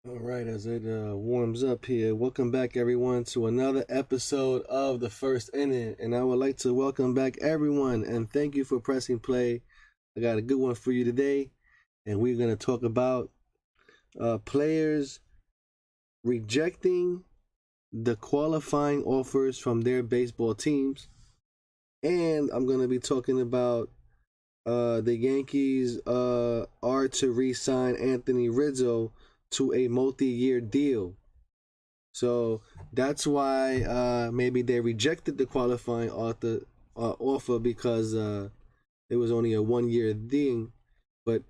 All right, as it warms up here, welcome back everyone to another episode of the first inning. And I would like to welcome back everyone and thank you for pressing play. I got a good one for you today, and we're going to talk about players rejecting the qualifying offers from their baseball teams. And I'm going to be talking about the Yankees are to re sign Anthony Rizzo to a multi year deal. So that's why maybe they rejected the qualifying offer because it was only a 1 year thing, but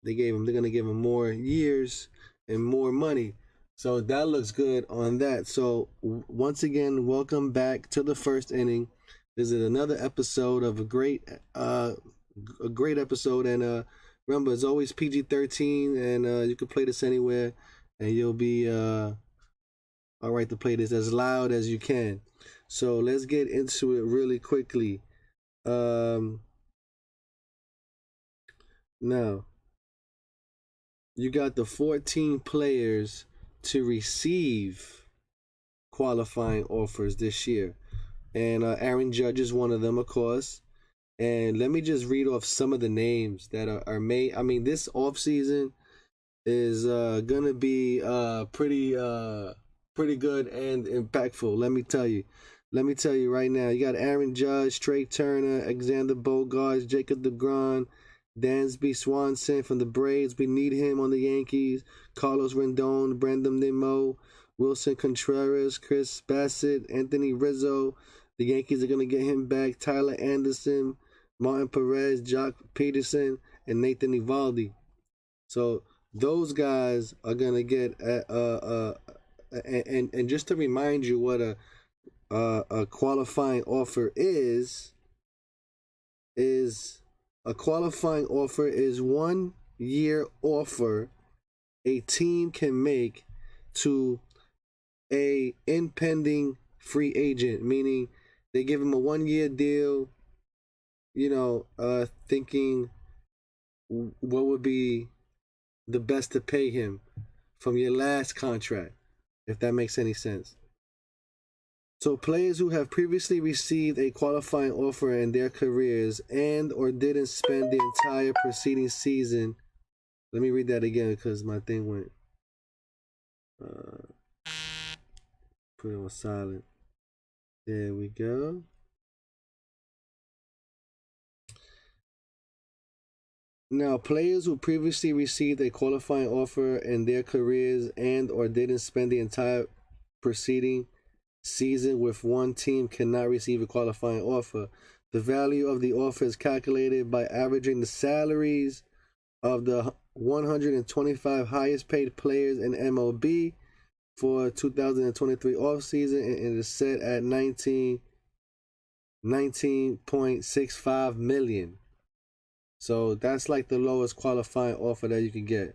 they're gonna give him more years and more money. So that looks good on that. So once again, welcome back to the first inning. This is another episode of a great episode, and remember it's always PG-13, and you can play this anywhere, and you'll be all right to play this as loud as you can. So let's get into it really quickly. Um, Now, you got the 14 players to receive qualifying offers this year. And Aaron Judge is one of them, of course. And let me just read off some of the names that are made. I mean, this offseason is going to be pretty good and impactful. Let me tell you right now. You got Aaron Judge, Trey Turner, Alexander Bogaerts, Jacob DeGrom, Dansby Swanson from the Braves. We need him on the Yankees. Carlos Rendon, Brandon Nimmo, Wilson Contreras, Chris Bassett, Anthony Rizzo. The Yankees are going to get him back. Tyler Anderson, Martin Perez, Jock Peterson, and Nathan Eovaldi. So those guys are gonna get and just to remind you what a qualifying offer is a qualifying offer is 1 year offer a team can make to a impending free agent, meaning they give him a 1 year deal, thinking what would be the best to pay him from your last contract, if that makes any sense. So players who have previously received a qualifying offer in their careers and or didn't spend the entire preceding season. Let me read that again because my thing went uh, put it on silent. There we go. Now, players who previously received a qualifying offer in their careers and or didn't spend the entire preceding season with one team cannot receive a qualifying offer. The value of the offer is calculated by averaging the salaries of the 125 highest paid players in MLB for 2023 offseason, and it is set at 19.65 million. So that's like the lowest qualifying offer that you can get.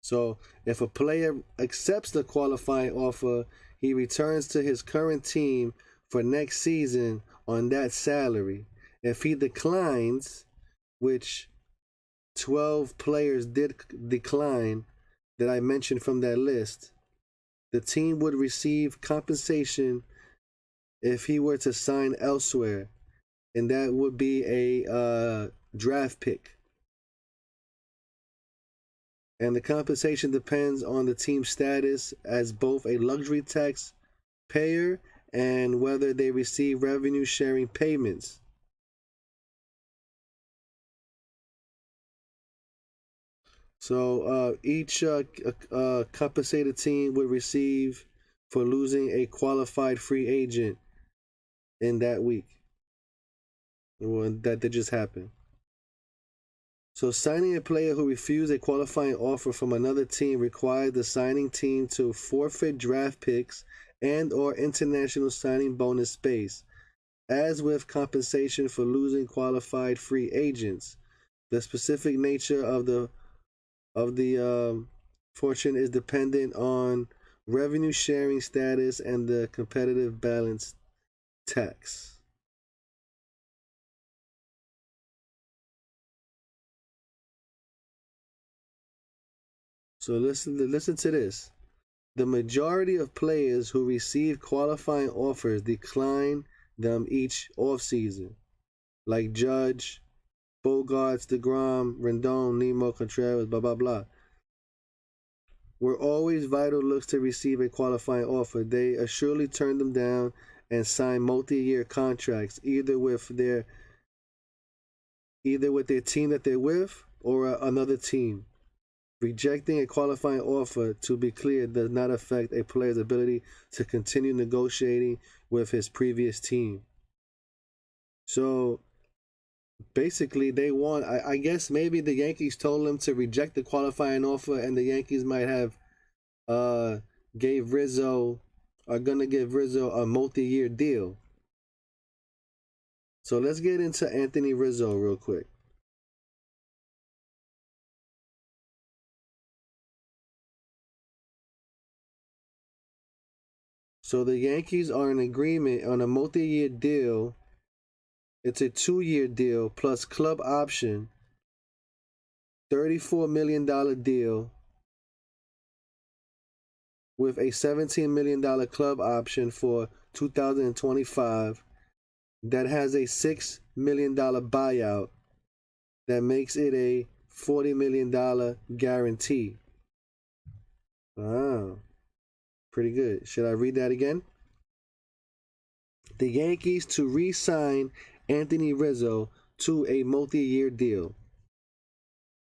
So if a player accepts the qualifying offer, he returns to his current team for next season on that salary. If he declines, which 12 players did decline that I mentioned from that list, the team would receive compensation if he were to sign elsewhere, and that would be a draft pick. And the compensation depends on the team's status as both a luxury tax payer and whether they receive revenue sharing payments. So each compensated team would receive for losing a qualified free agent in that week. Well, that just happened. So signing a player who refused a qualifying offer from another team required the signing team to forfeit draft picks and or international signing bonus space. As with compensation for losing qualified free agents, the specific nature of the fortune is dependent on revenue sharing status and the competitive balance tax. So listen to this. The majority of players who receive qualifying offers decline them each offseason, like Judge, Bogarts, DeGrom, Rendon, Nemo, Contreras, blah, blah, blah. Were always vital looks to receive a qualifying offer. They assuredly turn them down and sign multi-year contracts, either with their team that they're with or another team. Rejecting a qualifying offer, to be clear, does not affect a player's ability to continue negotiating with his previous team. So basically, they want, I guess maybe the Yankees told them to reject the qualifying offer, and the Yankees might have are gonna give Rizzo a multi-year deal. So let's get into Anthony Rizzo real quick. So the Yankees are in agreement on a multi-year deal. It's a 2-year deal plus club option, $34 million deal with a $17 million club option for 2025 that has a $6 million buyout that makes it a $40 million guarantee. Wow. Pretty good. Should I read that again? The Yankees to re-sign Anthony Rizzo to a multi-year deal.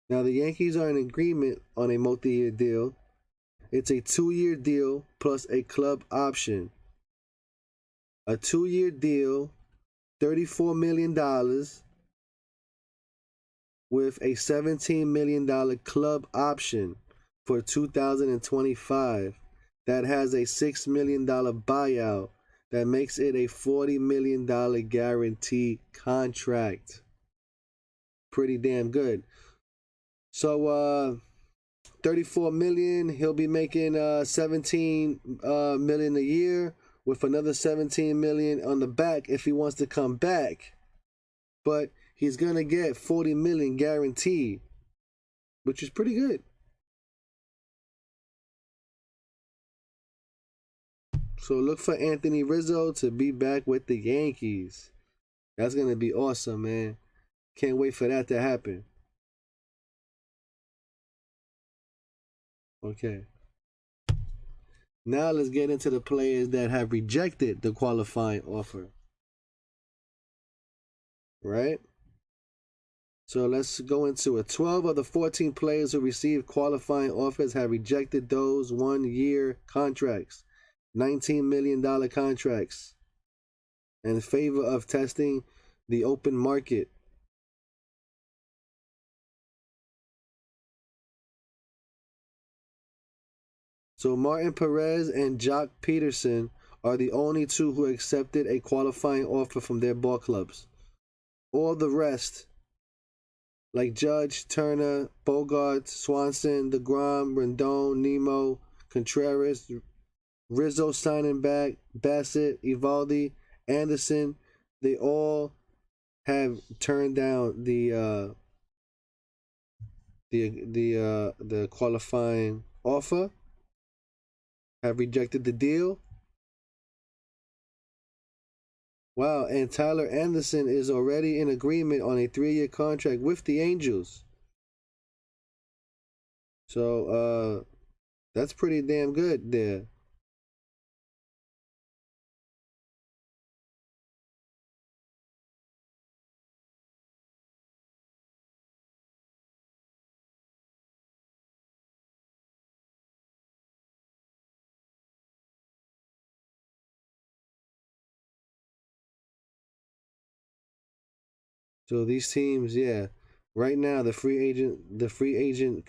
Now, the Yankees are in agreement on a multi-year deal. It's a 2-year deal plus a club option. A 2-year deal, $34 million with a $17 million club option for 2025 that has a $6 million buyout that makes it a $40 million guaranteed contract. Pretty damn good. So $34 million, he'll be making $17 million a year with another $17 million on the back if he wants to come back. But he's gonna get $40 million guaranteed, which is pretty good. So look for Anthony Rizzo to be back with the Yankees. That's gonna be awesome, man. Can't wait for that to happen. Okay. Now let's get into the players that have rejected the qualifying offer. Right? So let's go into it. 12 of the 14 players who received qualifying offers have rejected those 1-year contracts, $19 million contracts, in favor of testing the open market. So Martin Perez and Jock Peterson are the only two who accepted a qualifying offer from their ball clubs. All the rest, like Judge, Turner, Bogarts, Swanson, DeGrom, Rendon, Nemo, Contreras, Rizzo signing back, Bassett, Evaldi, Anderson, they all have turned down the qualifying offer, have rejected the deal. Wow, and Tyler Anderson is already in agreement on a 3-year contract with the Angels. So that's pretty damn good there. So these teams, yeah, right now the free agent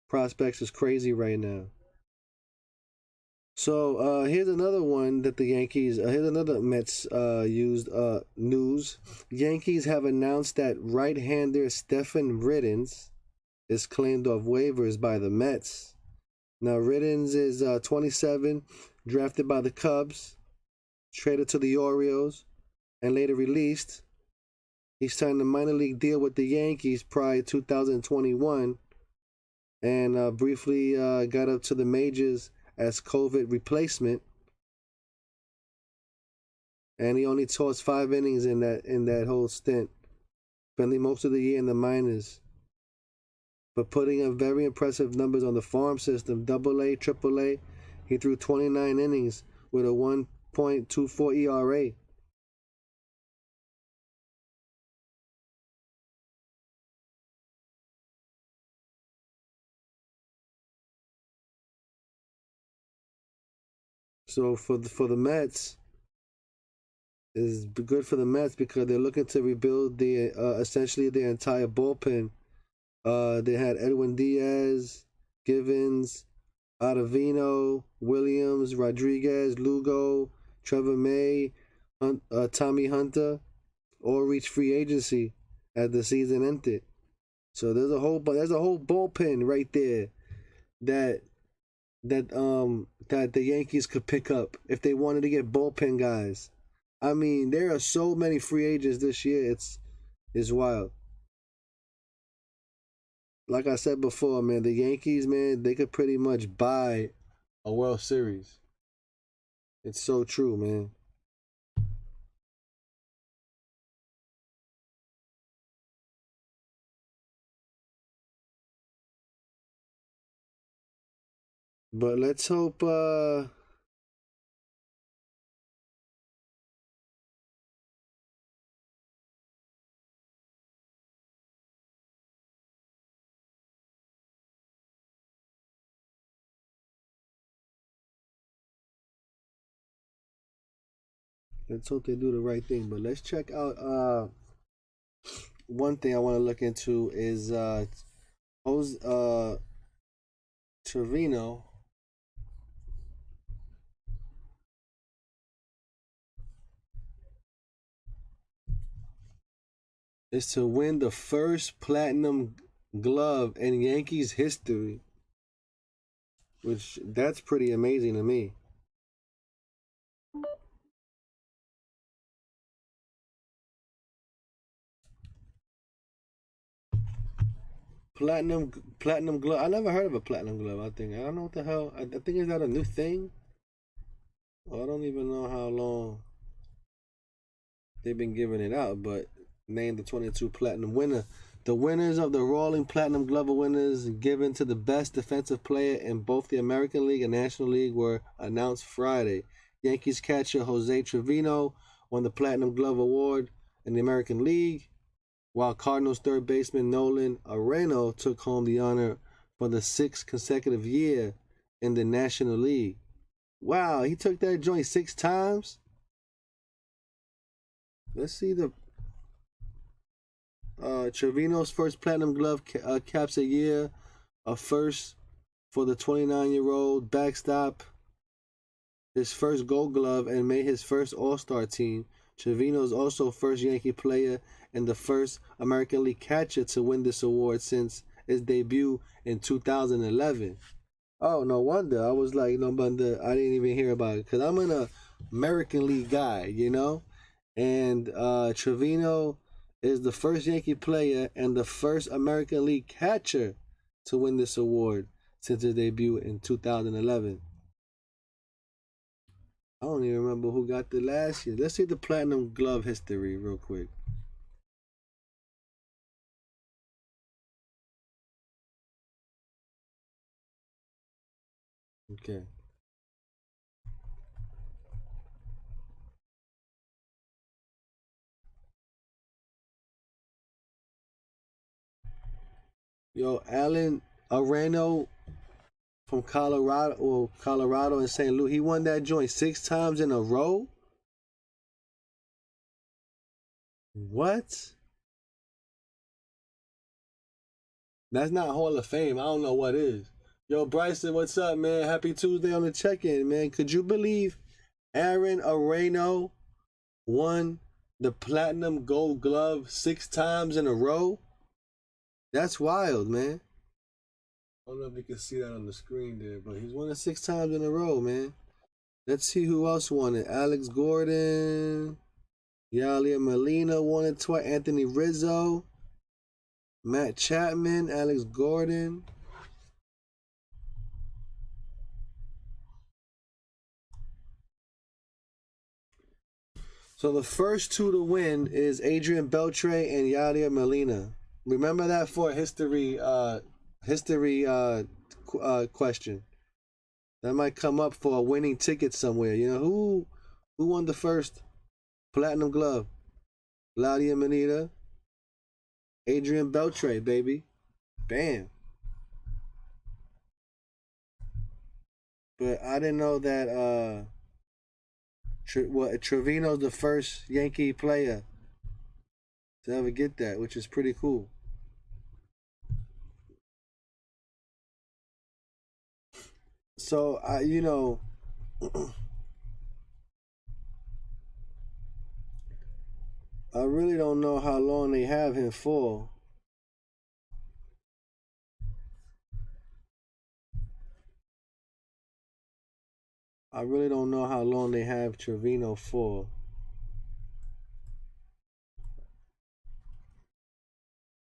prospects is crazy right now. So here's another one that the Yankees, here's another Mets used news. Yankees have announced that right-hander Stephen Riddens is claimed off waivers by the Mets. Now Riddens is 27, drafted by the Cubs, traded to the Orioles, and later released. He signed a minor league deal with the Yankees prior to 2021 and briefly got up to the majors as COVID replacement. And he only tossed 5 innings in that whole stint, spending most of the year in the minors, but putting up very impressive numbers on the farm system, AA, AAA. He threw 29 innings with a 1.24 ERA. So for the Mets, is good for the Mets because they're looking to rebuild the essentially their entire bullpen. They had Edwin Diaz, Givens, Ottavino, Williams, Rodriguez, Lugo, Trevor May, Tommy Hunter, all reached free agency as the season ended. So there's a whole bullpen right there that that the Yankees could pick up if they wanted to get bullpen guys. I mean, there are so many free agents this year. It's wild. Like I said before, man, the Yankees, man, they could pretty much buy a World Series. It's so true, man. But let's hope they do the right thing. But let's check out one thing I want to look into is Jose Trevino is to win the first platinum glove in Yankees history, which that's pretty amazing to me. Platinum glove. I never heard of a platinum glove. I don't know what the hell. I think is that a new thing? Well, I don't even know how long they've been giving it out, but named the 22 platinum winner. The winners of the Rolling Platinum Glove winners given to the best defensive player in both the American League and National League were announced Friday. Yankees catcher Jose Trevino won the Platinum Glove Award in the American League, while Cardinals third baseman Nolan Arenado took home the honor for the 6th consecutive year in the National League. Wow, he took that joint 6 times? Let's see the Trevino's first platinum glove caps a year, a first for the 29-year-old backstop, his first gold glove, and made his first All-Star team. Trevino is also first Yankee player and the first American League catcher to win this award since its debut in 2011. Oh, no wonder. I was like, no wonder I didn't even hear about it because I'm an American League guy, you know? And Trevino is the first Yankee player and the first American League catcher to win this award since its debut in 2011. I don't even remember who got the last year. Let's see the platinum glove history real quick. Okay. Yo, Alan Areno from Colorado and St. Louis. He won that joint 6 times in a row. What? That's not Hall of Fame. I don't know what is. Yo, Bryson, what's up, man? Happy Tuesday on the check-in, man. Could you believe Aaron Areno won the Platinum Gold Glove 6 times in a row? That's wild, man. I don't know if you can see that on the screen there, but he's won it 6 times in a row, man. Let's see who else won it. Alex Gordon, Yadier Molina won it twice. Anthony Rizzo, Matt Chapman, Alex Gordon. So the first two to win is Adrian Beltre and Yadier Molina. Remember that for a history question. That might come up for a winning ticket somewhere. You know, who won the first Platinum Glove? Yadier Molina, Adrian Beltre, baby. Bam. But I didn't know that Trevino's the first Yankee player to ever get that, which is pretty cool. So I really don't know how long they have him for. I really don't know how long they have Trevino for.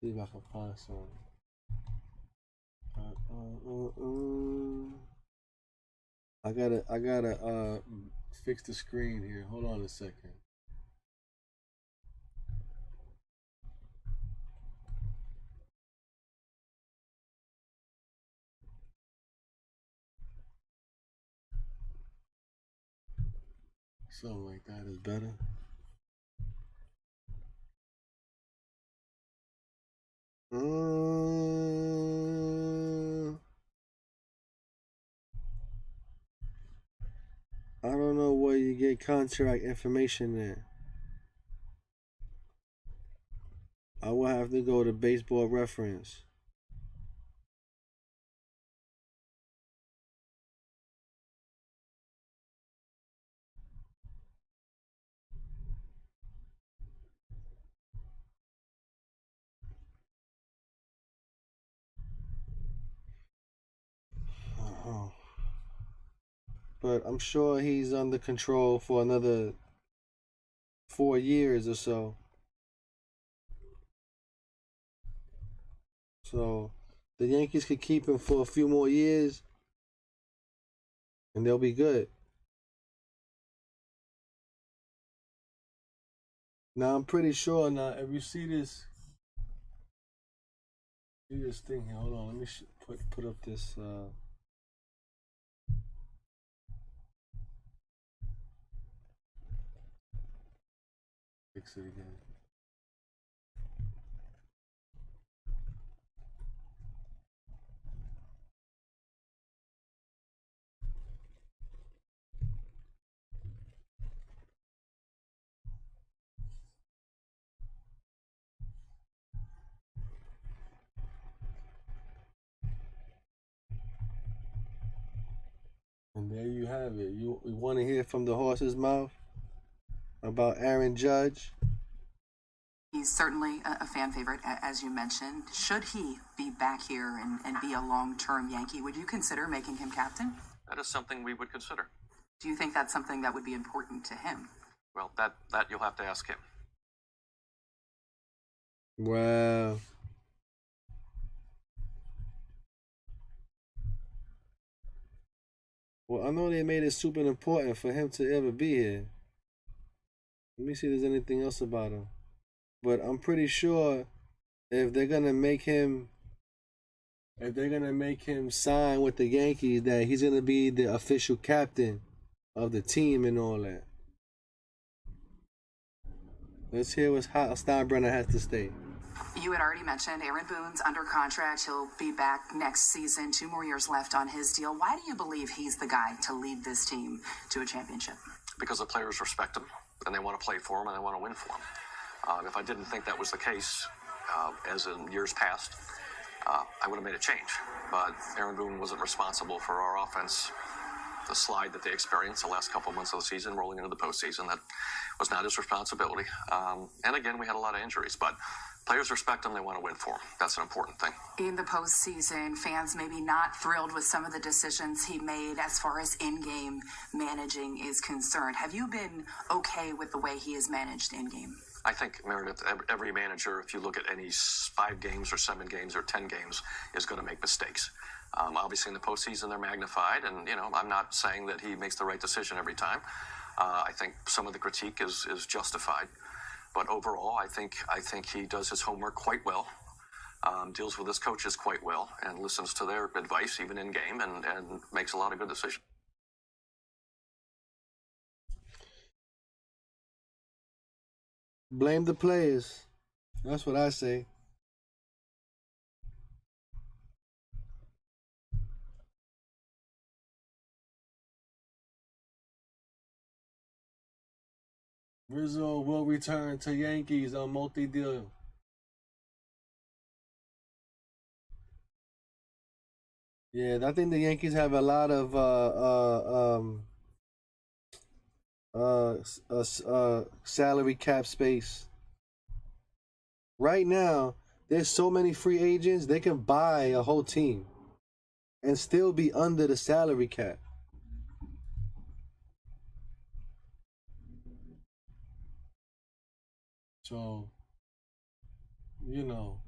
See if I can find some. I gotta fix the screen here. Hold on a second. Something like that is better. I don't know where you get contract information there. I will have to go to Baseball Reference. But I'm sure he's under control for another 4 years or so. So the Yankees could keep him for a few more years and they'll be good. Now I'm pretty sure now if you see this thing here, hold on, let me put up this fix it again. And there you have it. You want to hear from the horse's mouth about Aaron Judge? He's certainly a fan favorite, as you mentioned. Should he be back here and be a long-term Yankee, would you consider making him captain? That is something we would consider. Do you think that's something that would be important to him? Well, that you'll have to ask him. Wow. Well, I know they made it super important for him to ever be here. Let me see if there's anything else about him. But I'm pretty sure if they're gonna make him sign with the Yankees, that he's gonna be the official captain of the team and all that. Let's hear what Steinbrenner has to say. You had already mentioned Aaron Boone's under contract. He'll be back next season. 2 more years left on his deal. Why do you believe he's the guy to lead this team to a championship? Because the players respect him, and they want to play for him, and they want to win for him. If I didn't think that was the case, as in years past, I would have made a change. But Aaron Boone wasn't responsible for our offense. The slide that they experienced the last couple of months of the season, rolling into the postseason, that was not his responsibility. And again, we had a lot of injuries, but players respect him. They want to win for him. That's an important thing. In the postseason, fans maybe not thrilled with some of the decisions he made as far as in-game managing is concerned. Have you been okay with the way he has managed in-game? I think, Meredith, every manager, if you look at any 5 games or 7 games or 10 games, is going to make mistakes. Obviously, in the postseason, they're magnified, and I'm not saying that he makes the right decision every time. I think some of the critique is justified, but overall, I think he does his homework quite well, deals with his coaches quite well, and listens to their advice even in game, and makes a lot of good decisions. Blame the players. That's what I say. Rizzo will return to Yankees on multi-deal. Yeah, I think the Yankees have a lot of salary cap space. Right now, there's so many free agents, they can buy a whole team and still be under the salary cap. So, you know,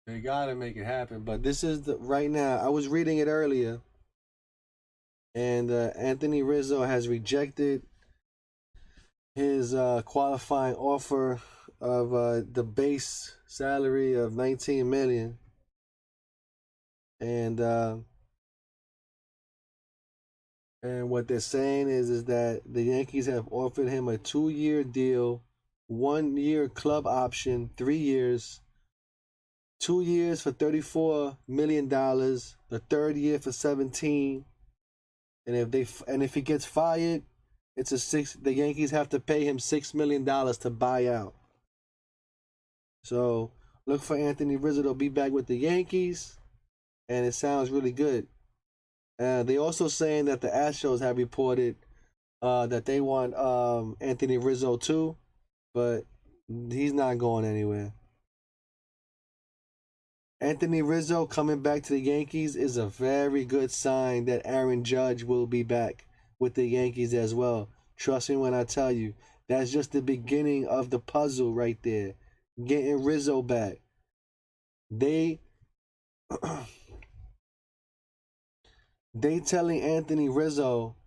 they gotta make it happen. But this is the right now. I was reading it earlier, and Anthony Rizzo has rejected his qualifying offer of the base salary of $19 million, and what they're saying is that the Yankees have offered him a 2-year deal, 1-year club option, 3 years, 2 years for $34 million, the third year for 17, and if he gets fired, it's the Yankees have to pay him $6 million to buy out. So look for Anthony Rizzo to be back with the Yankees, and it sounds really good. They also saying that the Astros have reported that they want Anthony Rizzo too, but he's not going anywhere. Anthony Rizzo coming back to the Yankees is a very good sign that Aaron Judge will be back with the Yankees as well. Trust me when I tell you, that's just the beginning of the puzzle right there. Getting Rizzo back. They telling Anthony Rizzo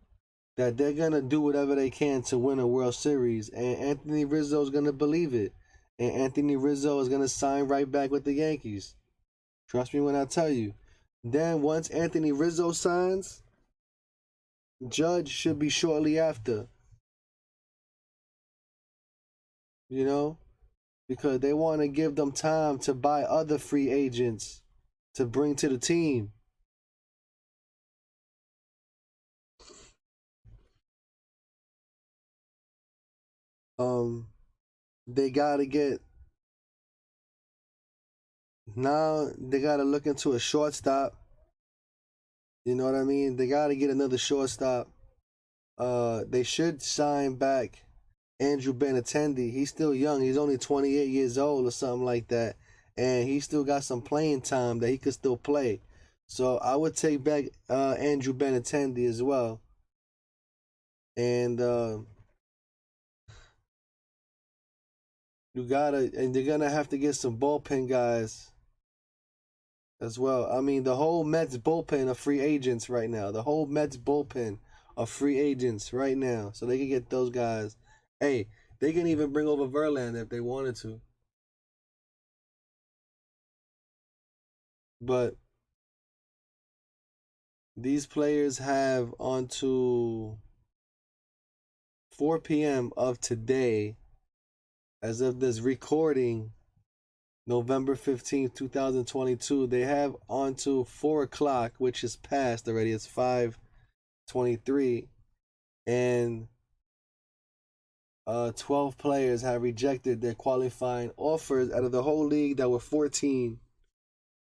that they're gonna do whatever they can to win a World Series, and Anthony Rizzo is gonna believe it, and Anthony Rizzo is gonna sign right back with the Yankees. Trust me when I tell you. Then once Anthony Rizzo signs, Judge should be shortly after. You know, because they want to give them time to buy other free agents to bring to the team. They gotta get now. They gotta look into a shortstop. You know what I mean? They gotta get another shortstop. They should sign back Andrew Benintendi. He's still young. He's only 28 years old or something like that, and he still got some playing time that he could still play. So I would take back Andrew Benintendi as well, and they're gonna have to get some bullpen guys as well. I mean, the whole Mets bullpen are free agents right now. The whole Mets bullpen are free agents right now, so they can get those guys. Hey, they can even bring over Verlander if they wanted to. But these players have until 4 p.m. of today, as of this recording, November 15th, 2022. They have until 4 o'clock, which is past already. It's 5:23. And 12 players have rejected their qualifying offers out of the whole league. That were 14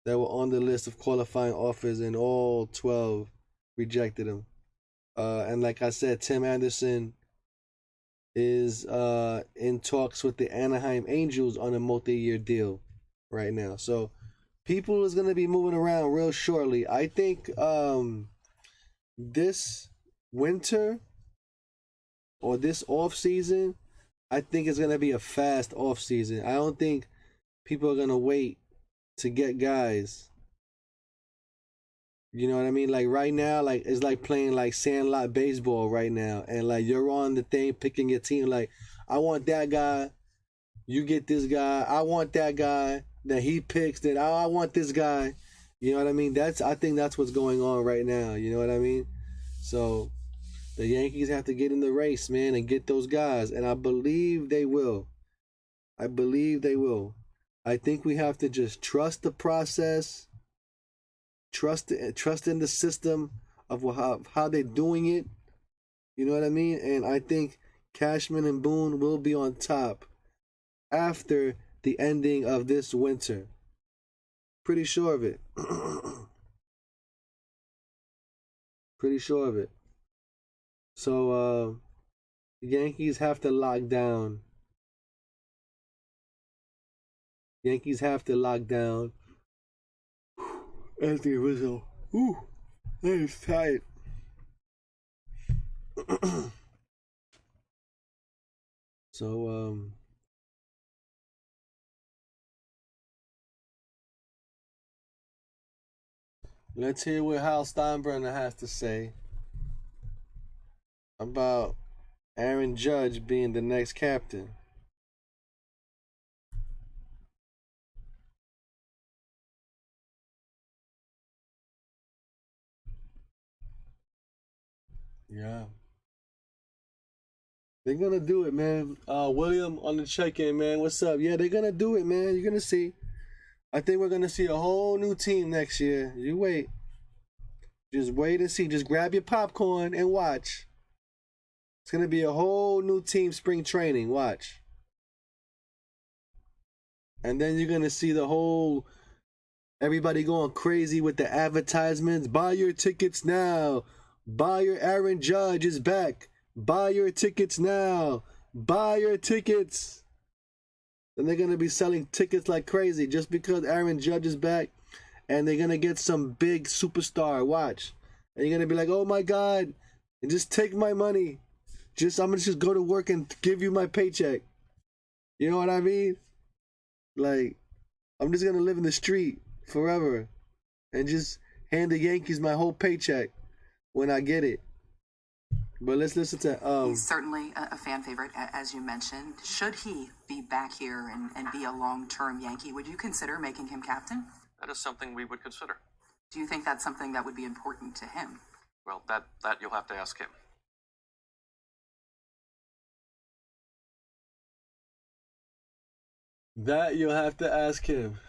that were on the list of qualifying offers, and all 12 rejected them. And like I said, Tim Anderson is in talks with the Anaheim Angels on a multi-year deal right now. So people is going to be moving around real shortly. I think this winter or this off season, I think it's going to be a fast off season. I don't think people are going to wait to get guys. You know what I mean? Like right now, like it's like playing like sandlot baseball right now, and like you're on the thing picking your team. Like I want that guy, you get this guy. I want that guy. Then he picks. Then I want this guy. You know what I mean? I think that's what's going on right now. You know what I mean? So the Yankees have to get in the race, man, and get those guys, and I believe they will. I believe they will. I think we have to just trust the process, trust in the system of how they're doing it. You know what I mean? And I think Cashman and Boone will be on top after the ending of this winter. Pretty sure of it. Pretty sure of it. So the Yankees have to lock down. Yankees have to lock down Anthony Rizzo. Ooh, that is tight. So let's hear what Hal Steinbrenner has to say about Aaron Judge being the next captain. Yeah. They're gonna do it, man. William on the check-in, man. What's up? Yeah, they're gonna do it, man. You're gonna see. I think we're gonna see a whole new team next year. You wait. Just wait and see. Just grab your popcorn and watch. It's gonna be a whole new team spring training. Watch. And then you're gonna see the whole everybody going crazy with the advertisements. Buy your tickets now. Buy your Aaron Judge is back. Buy your tickets now. Buy your tickets. And they're gonna be selling tickets like crazy just because Aaron Judge is back, and they're gonna get some big superstar. Watch. And you're gonna be like, oh my God, and just take my money. I'm gonna just go to work and give you my paycheck. You know what I mean? Like, I'm just gonna live in the street forever and just hand the Yankees my whole paycheck when I get it. But let's listen to He's certainly a fan favorite, as you mentioned. Should he be back here and be a long-term Yankee, would you consider making him captain? That is something we would consider. Do you think that's something that would be important to him? Well, that you'll have to ask him. That you'll have to ask him.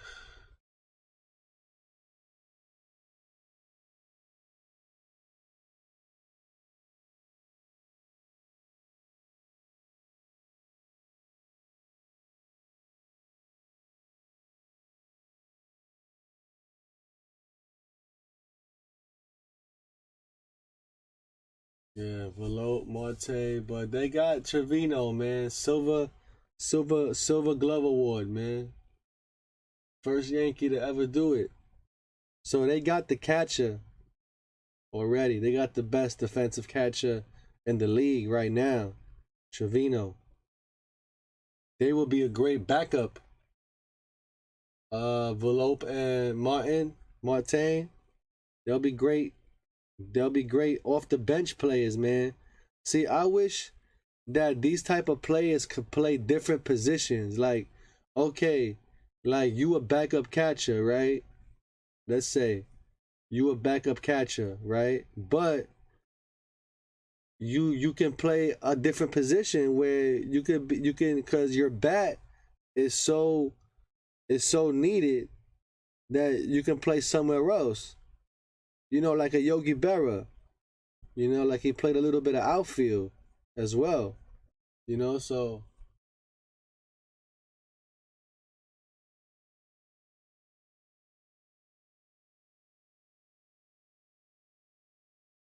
Yeah, Velote, Marte, but they got Trevino, man. Silver Glove Award, man. First Yankee to ever do it. So they got the catcher already. They got the best defensive catcher in the league right now, Trevino. They will be a great backup. Velope and Marte, they'll be great. They'll be great off the bench players, man. See, I wish that these type of players could play different positions. Like, okay, like you a backup catcher, right? Let's say you a backup catcher, right? But you can play a different position where you can because your bat is so needed that you can play somewhere else. You know, like a Yogi Berra. You know, like he played a little bit of outfield as well. You know, so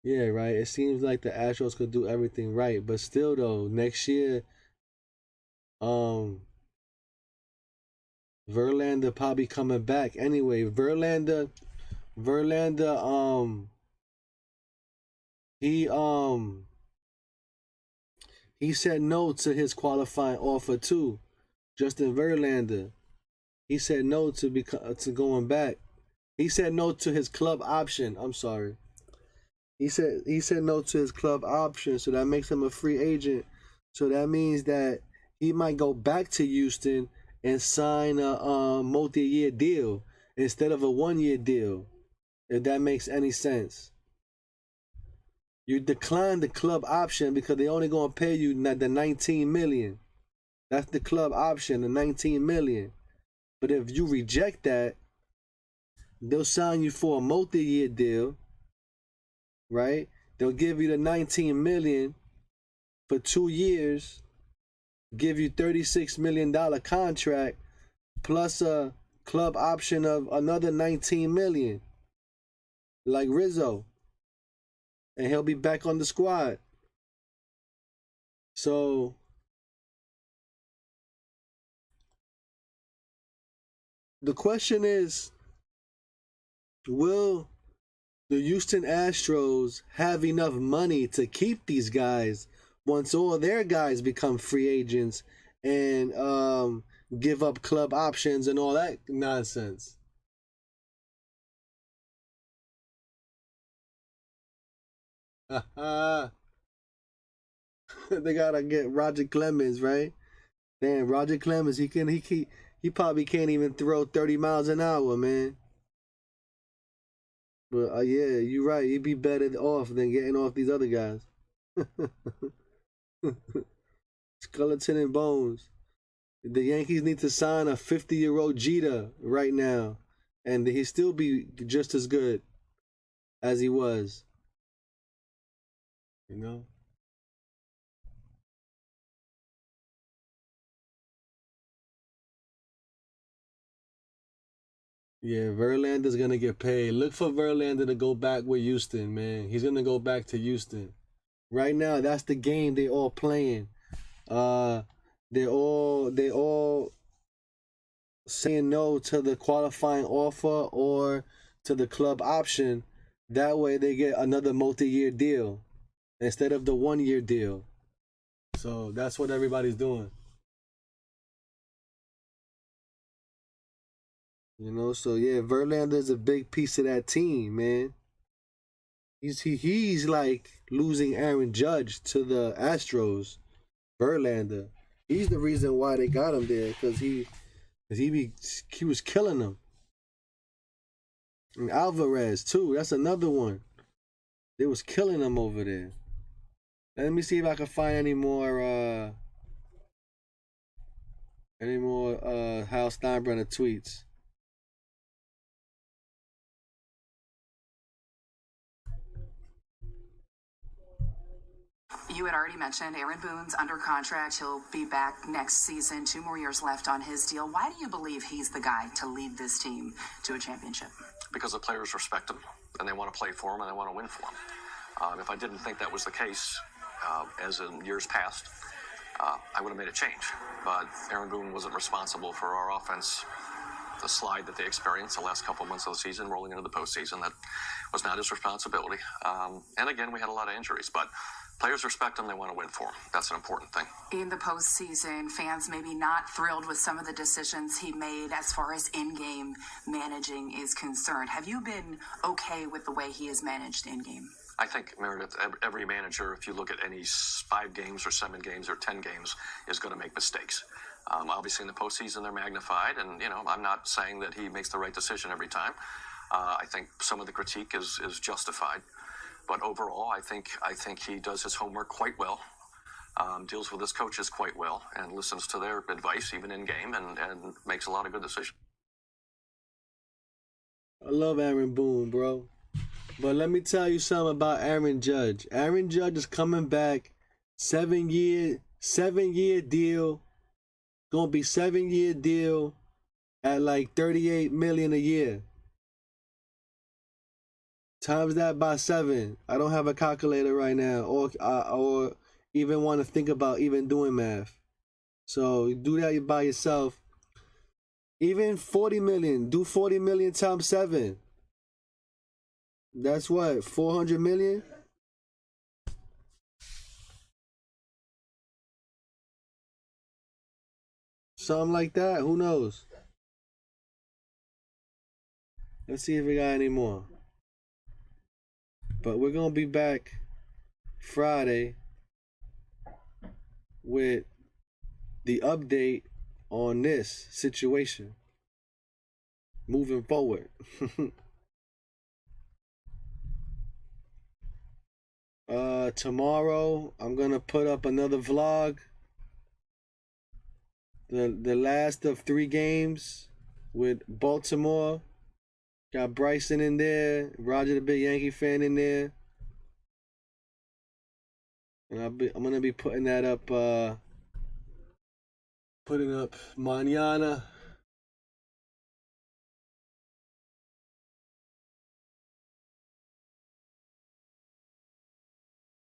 yeah, right. It seems like the Astros could do everything right, but still though, next year, Verlander probably coming back anyway. Verlander, he said no to his qualifying offer too. Justin Verlander, he said no to going back He said no to his club option. I'm sorry. He said no to his club option, so that makes him a free agent. So that means that he might go back to Houston and sign a multi-year deal instead of a 1-year deal, if that makes any sense. You decline the club option because they only gonna pay you the $19 million. That's the club option, the $19 million. But if you reject that, they'll sign you for a multi-year deal, right? They'll give you the $19 million for 2 years, give you $36 million contract, plus a club option of another $19 million, like Rizzo, and he'll be back on the squad. So the question is, will the Houston Astros have enough money to keep these guys once all their guys become free agents and give up club options and all that nonsense? They gotta get Roger Clemens, right? Damn, Roger Clemens, he probably can't even throw 30 miles an hour, man. But yeah, you're right. He'd be better off than getting off these other guys. Skeleton and bones. The Yankees need to sign a 50-year-old Jeter right now, and he'd still be just as good as he was. You know? Yeah, Verlander's gonna get paid. Look for Verlander to go back with Houston, man. He's gonna go back to Houston. Right now, that's the game they all playing. They all saying no to the qualifying offer or to the club option. That way they get another multi-year deal instead of the 1-year deal. So that's what everybody's doing. You know, so yeah, Verlander's a big piece of that team, man. He's like losing Aaron Judge to the Astros. Verlander, he's the reason why they got him there, because he was killing them. And Alvarez too. That's another one. They was killing them over there. Let me see if I can find any more Hal Steinbrenner tweets. You had already mentioned Aaron Boone's under contract. He'll be back next season. 2 more years left on his deal. Why do you believe he's the guy to lead this team to a championship? Because the players respect him, and they want to play for him, and they want to win for him. If I didn't think that was the case, as in years past, I would have made a change. But Aaron Boone wasn't responsible for our offense. The slide that they experienced the last couple of months of the season, rolling into the postseason, that was not his responsibility. And again, we had a lot of injuries, but players respect him. They want to win for him. That's an important thing. In the postseason, fans maybe not thrilled with some of the decisions he made as far as in-game managing is concerned. Have you been okay with the way he has managed in-game? I think, Meredith, every manager, if you look at any 5 games or 7 games or 10 games, is going to make mistakes. Obviously, in the postseason, they're magnified, and I'm not saying that he makes the right decision every time. I think some of the critique is justified, but overall, I think he does his homework quite well, deals with his coaches quite well, and listens to their advice even in game, and makes a lot of good decisions. I love Aaron Boone, bro. But let me tell you something about Aaron Judge. Aaron Judge is coming back, 7-year deal. Gonna be 7-year deal at like $38 million a year. Times that by 7. I don't have a calculator right now, or even want to think about even doing math. So do that by yourself. Even 40 million. Do 40 million times 7. That's what, 400 million? Something like that. Who knows? Let's see if we got any more. But we're gonna be back Friday with the update on this situation moving forward. Tomorrow I'm gonna put up another vlog. The last of 3 games with Baltimore. Got Bryson in there, Roger the big Yankee fan in there. And I'm gonna be putting that up mañana.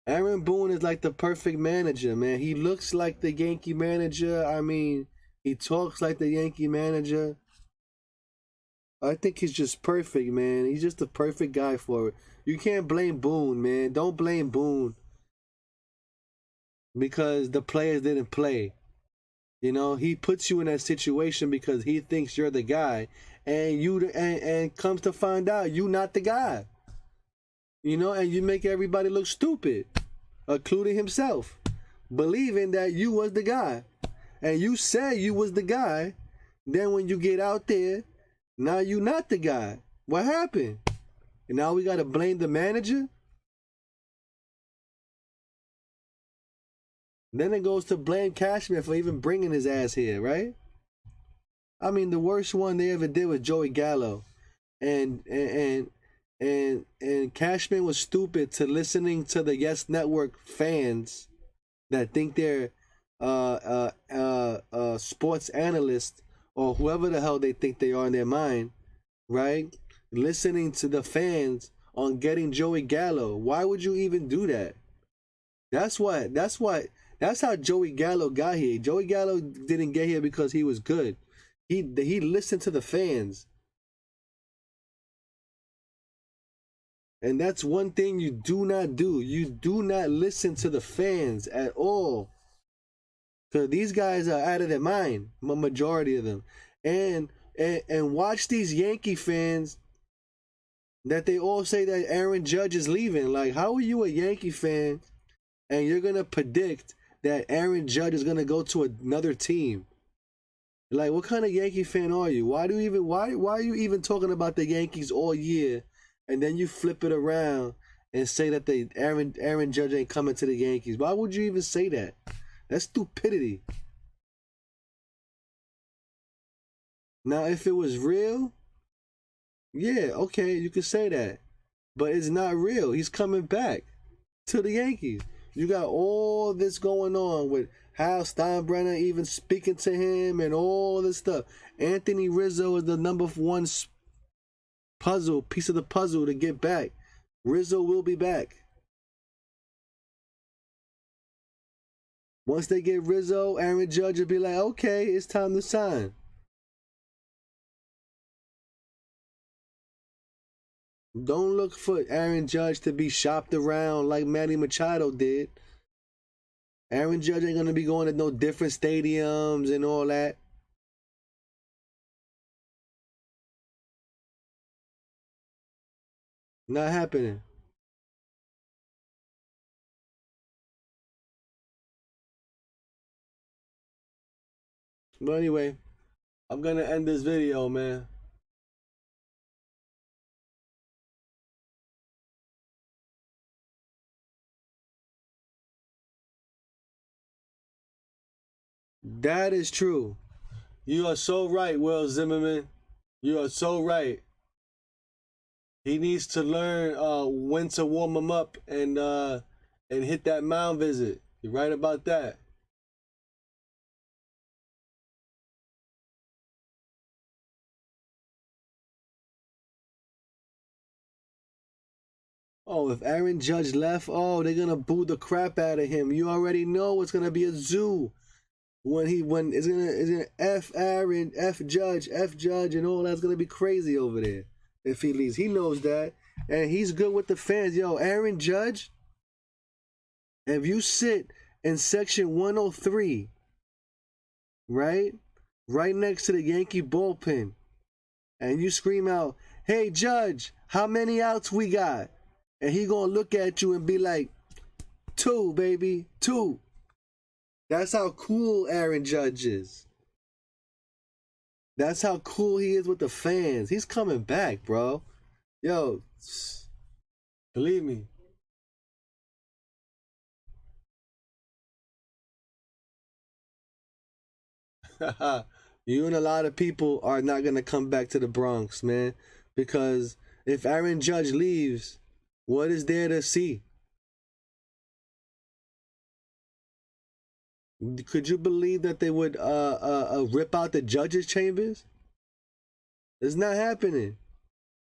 Aaron Boone is like the perfect manager, man. He looks like the Yankee manager. I mean, he talks like the Yankee manager. I think he's just perfect, man. He's just the perfect guy for it. You can't blame Boone, man. Don't blame Boone because the players didn't play. You know, he puts you in that situation because he thinks you're the guy, and and comes to find out you not the guy. You know, and you make everybody look stupid, including himself, believing that you was the guy. And you said you was the guy. Then when you get out there, now you not the guy. What happened? And now we got to blame the manager? Then it goes to blame Cashman for even bringing his ass here, right? I mean, the worst one they ever did was Joey Gallo. And Cashman was stupid to listening to the Yes Network fans that think they're sports analysts or whoever the hell they think they are in their mind, right? Listening to the fans on getting Joey Gallo. Why would you even do that? That's how Joey Gallo got here. Joey Gallo didn't get here because he was good. He listened to the fans. And that's one thing you do not do. You do not listen to the fans at all. Because these guys are out of their mind, a majority of them. And watch these Yankee fans that they all say that Aaron Judge is leaving. Like, how are you a Yankee fan and you're going to predict that Aaron Judge is going to go to another team? Like, what kind of Yankee fan are you? Why are you even talking about the Yankees all year? And then you flip it around and say that Aaron Judge ain't coming to the Yankees. Why would you even say that? That's stupidity. Now, if it was real, yeah, okay, you could say that. But it's not real. He's coming back to the Yankees. You got all this going on with Hal Steinbrenner even speaking to him and all this stuff. Anthony Rizzo is the number 1 piece of the puzzle to get back. Rizzo will be back. Once they get Rizzo, Aaron Judge will be like, okay, it's time to sign. Don't look for Aaron Judge to be shopped around like Manny Machado did. Aaron Judge ain't going to be going to no different stadiums and all that. Not happening. But anyway, I'm going to end this video, man. That is true. You are so right, Will Zimmerman. You are so right. He needs to learn when to warm him up and hit that mound visit. You're right about that. Oh, if Aaron Judge left, oh, they're gonna boo the crap out of him. You already know it's gonna be a zoo. When it's gonna F Aaron, F Judge, and all that's gonna be crazy over there if he leaves. He knows that. And he's good with the fans. Yo, Aaron Judge, if you sit in section 103, right next to the Yankee bullpen, and you scream out, hey, Judge, how many outs we got? And he gonna look at you and be like, 2, baby, 2. That's how cool Aaron Judge is. That's how cool he is with the fans. He's coming back, bro. Yo, believe me. You and a lot of people are not going to come back to the Bronx, man. Because if Aaron Judge leaves, what is there to see? Could you believe that they would rip out the judges' chambers? It's not happening.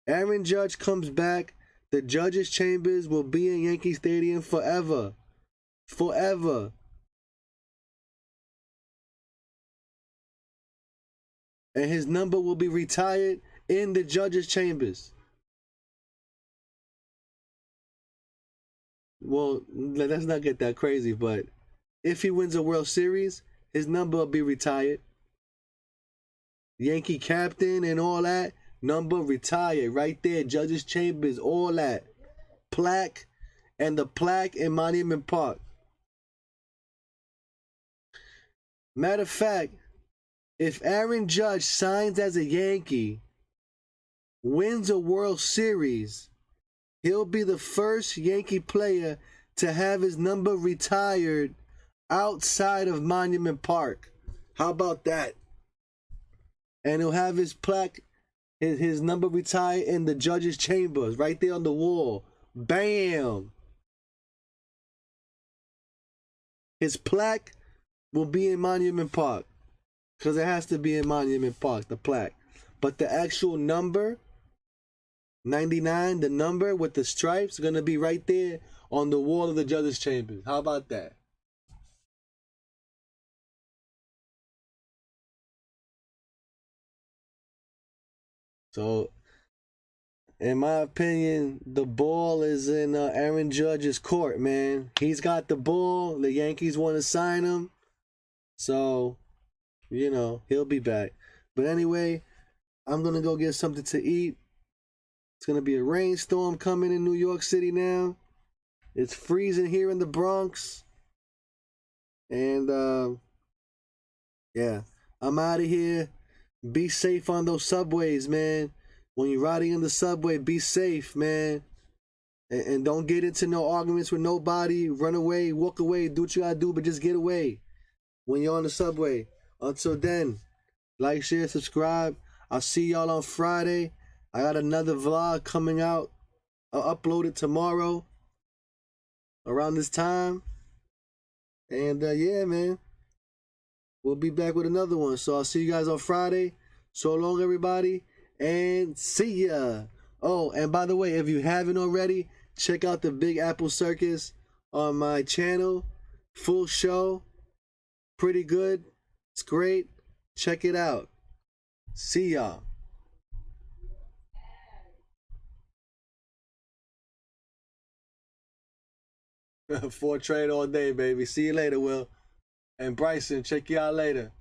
Aaron Judge comes back. The judges' chambers will be in Yankee Stadium forever. Forever. And his number will be retired in the judges' chambers. Well, let's not get that crazy, but if he wins a World Series, his number will be retired. Yankee captain and all that, number retired right there. Judges' chambers, all that. Plaque, and the plaque in Monument Park. Matter of fact, if Aaron Judge signs as a Yankee, wins a World Series, he'll be the first Yankee player to have his number retired outside of Monument Park. How about that? And he'll have his plaque, his number retired in the judges' chambers, right there on the wall. Bam! His plaque will be in Monument Park. Because it has to be in Monument Park, the plaque. But the actual number, 99, the number with the stripes, going to be right there on the wall of the judges' chambers. How about that? So, in my opinion, the ball is in Aaron Judge's court, man. He's got the ball. The Yankees want to sign him. So, you know, he'll be back. But anyway, I'm going to go get something to eat. It's going to be a rainstorm coming in New York City now. It's freezing here in the Bronx. And, yeah, I'm out of here. Be safe on those subways, man. When you're riding in the subway, be safe, man. And don't get into no arguments with nobody. Run away, walk away, do what you gotta do, but just get away when you're on the subway. Until then, like, share, subscribe. I'll see y'all on Friday. I got another vlog coming out. I'll upload it tomorrow around this time. And, yeah, man. We'll be back with another one. So I'll see you guys on Friday. So long, everybody. And see ya. Oh, and by the way, if you haven't already, check out the Big Apple Circus on my channel. Full show. Pretty good. It's great. Check it out. See y'all. 4 trade all day, baby. See you later, Will. And Bryson, check you out later.